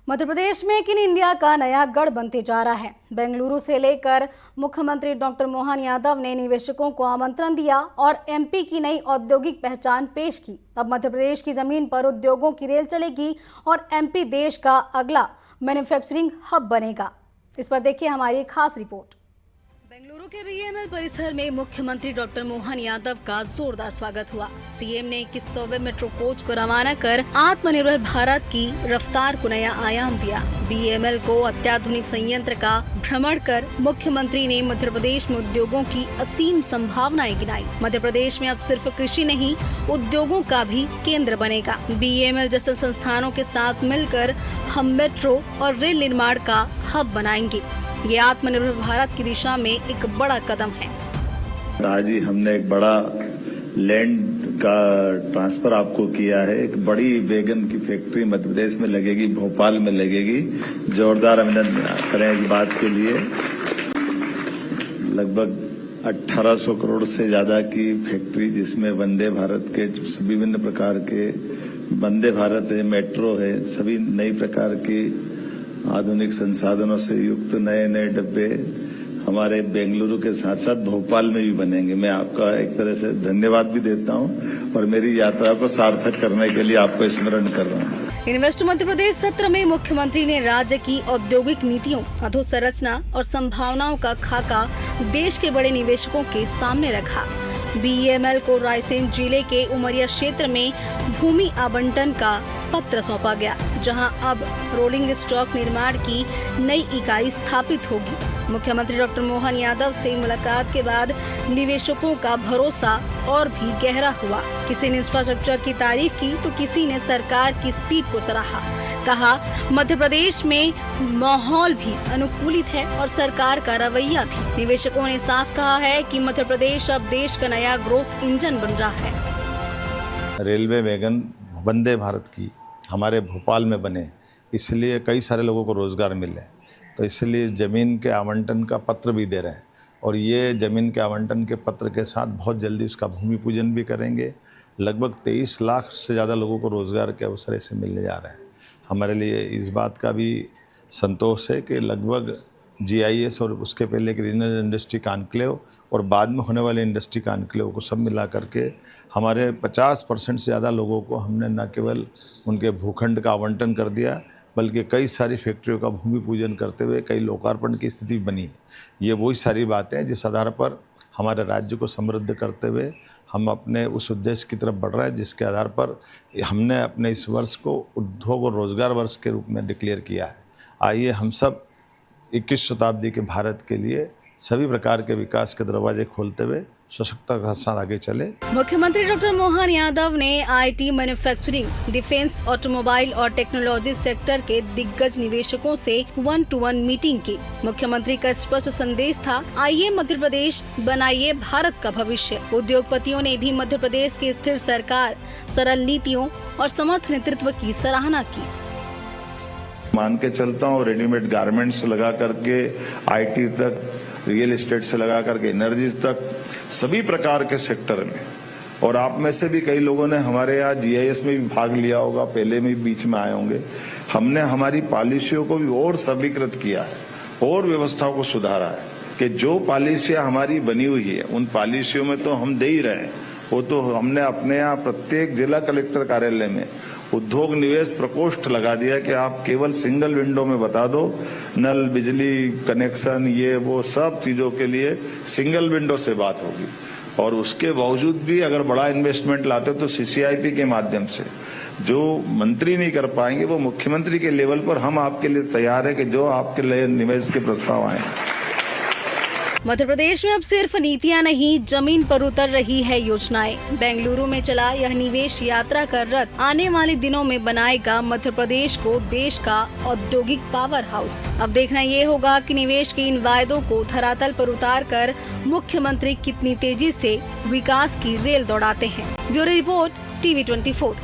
मध्य प्रदेश में किन इंडिया का नया गढ़ बनते जा रहा है। बेंगलुरु से लेकर मुख्यमंत्री डॉक्टर मोहन यादव ने निवेशकों को आमंत्रण दिया और एमपी की नई औद्योगिक पहचान पेश की। अब मध्य प्रदेश की जमीन पर उद्योगों की रेल चलेगी और एमपी देश का अगला मैन्युफैक्चरिंग हब बनेगा। इस पर देखिए हमारी एक खास रिपोर्ट। बेंगलुरु के बीएमएल परिसर में मुख्यमंत्री डॉक्टर मोहन यादव का जोरदार स्वागत हुआ। सीएम ने 2100वें मेट्रो कोच को रवाना कर आत्मनिर्भर भारत की रफ्तार को नया आयाम दिया। बीएमएल को अत्याधुनिक संयंत्र का भ्रमण कर मुख्यमंत्री ने मध्य प्रदेश में उद्योगों की असीम संभावनाएं गिनाई। मध्य प्रदेश में अब सिर्फ कृषि नहीं, उद्योगों का भी केंद्र बनेगा। बीएमएल जैसे संस्थानों के साथ मिलकर हम मेट्रो और रेल निर्माण का हब बनाएंगे। ये आत्मनिर्भर भारत की दिशा में एक बड़ा कदम है। आज ही हमने एक बड़ा लैंड का ट्रांसफर आपको किया है। एक बड़ी वैगन की फैक्ट्री मध्य प्रदेश में लगेगी, भोपाल में लगेगी। जोरदार अभिनंदन करें इस बात के लिए। लगभग 1800 करोड़ से ज्यादा की फैक्ट्री, जिसमें वंदे भारत के विभिन्न प्रकार के वंदे भारत है, मेट्रो है, सभी नई प्रकार की आधुनिक संसाधनों से युक्त नए नए डब्बे हमारे बेंगलुरु के साथ साथ भोपाल में भी बनेंगे। मैं आपका एक तरह से धन्यवाद भी देता हूं और मेरी यात्रा को सार्थक करने के लिए आपको स्मरण कर रहा हूं। इन्वेस्ट मध्य प्रदेश सत्र में मुख्यमंत्री ने राज्य की औद्योगिक नीतियों, अधोसंरचना और संभावनाओं का खाका देश के बड़े निवेशकों के सामने रखा। बीएमएल को रायसेन जिले के उमरिया क्षेत्र में भूमि आवंटन का पत्र सौंपा गया, जहां अब रोलिंग स्टॉक निर्माण की नई इकाई स्थापित होगी। मुख्यमंत्री डॉक्टर मोहन यादव से मुलाकात के बाद निवेशकों का भरोसा और भी गहरा हुआ। किसी ने इंफ्रास्ट्रक्चर की तारीफ की तो किसी ने सरकार की स्पीड को सराहा। कहा मध्य प्रदेश में माहौल भी अनुकूलित है और सरकार का रवैया भी। निवेशकों ने साफ कहा है कि मध्य प्रदेश अब देश का नया ग्रोथ इंजन बन रहा है। रेलवे वैगन वंदे भारत की हमारे भोपाल में बने, इसलिए कई सारे लोगों को रोजगार मिले, तो इसलिए ज़मीन के आवंटन का पत्र भी दे रहे हैं। और ये ज़मीन के आवंटन के पत्र के साथ बहुत जल्दी उसका भूमि पूजन भी करेंगे। लगभग 23 लाख से ज़्यादा लोगों को रोज़गार के अवसर से मिलने जा रहे हैं। हमारे लिए इस बात का भी संतोष है कि लगभग GIS और उसके पहले के रीजनल इंडस्ट्री कॉन्क्लेव और बाद में होने वाले इंडस्ट्री कॉन्क्लेव को सब मिला करके हमारे 50% से ज़्यादा लोगों को हमने न केवल उनके भूखंड का आवंटन कर दिया, बल्कि कई सारी फैक्ट्रियों का भूमि पूजन करते हुए कई लोकार्पण की स्थिति बनी है। ये वही सारी बातें हैं जिस आधार पर हमारे राज्य को समृद्ध करते हुए हम अपने उस उद्देश्य की तरफ बढ़ रहे हैं, जिसके आधार पर हमने अपने इस वर्ष को उद्योग और रोजगार वर्ष के रूप में डिक्लेयर किया है। आइए हम सब 21वीं शताब्दी के भारत के लिए सभी प्रकार के विकास के दरवाजे खोलते हुए सशक्त के साथ आगे चले। मुख्यमंत्री डॉक्टर मोहन यादव ने आईटी, मैन्युफैक्चरिंग, डिफेंस, ऑटोमोबाइल और टेक्नोलॉजी सेक्टर के दिग्गज निवेशकों से 1-to-1 मीटिंग की। मुख्यमंत्री का स्पष्ट संदेश था, आइए मध्य प्रदेश, बनाइए भारत का भविष्य। उद्योगपतियों ने भी मध्य प्रदेश की स्थिर सरकार, सरल नीतियों और समर्थ नेतृत्व की सराहना की। मान के चलता हूँ, रेडीमेड गारमेंट्स से लगा करके आईटी तक, रियल एस्टेट से लगा करके एनर्जी तक, सभी प्रकार के सेक्टर में। और आप में से भी कई लोगों ने हमारे यहाँ GIS में भी भाग लिया होगा, पहले में बीच में आए होंगे। हमने हमारी पॉलिसियों को भी और सरलीकृत किया है और व्यवस्थाओं को सुधारा है कि जो पॉलिसियां हमारी बनी हुई है उन पॉलिसियों में तो हम दे ही रहे हैं। वो तो हमने अपने यहाँ प्रत्येक जिला कलेक्टर कार्यालय में उद्योग निवेश प्रकोष्ठ लगा दिया कि आप केवल सिंगल विंडो में बता दो, नल, बिजली कनेक्शन, ये वो सब चीजों के लिए सिंगल विंडो से बात होगी। और उसके बावजूद भी अगर बड़ा इन्वेस्टमेंट लाते हो तो CCIP के माध्यम से जो मंत्री नहीं कर पाएंगे वो मुख्यमंत्री के लेवल पर हम आपके लिए तैयार है कि जो आपके लिए निवेश के प्रस्ताव आए। मध्य प्रदेश में अब सिर्फ नीतियां नहीं, जमीन पर उतर रही है योजनाएं। बेंगलुरु में चला यह निवेश यात्रा का रथ आने वाले दिनों में बनाएगा मध्य प्रदेश को देश का औद्योगिक पावर हाउस। अब देखना ये होगा कि निवेश के इन वायदों को धरातल पर उतार कर मुख्यमंत्री कितनी तेजी से विकास की रेल दौड़ाते हैं। Bureau report, TV 24।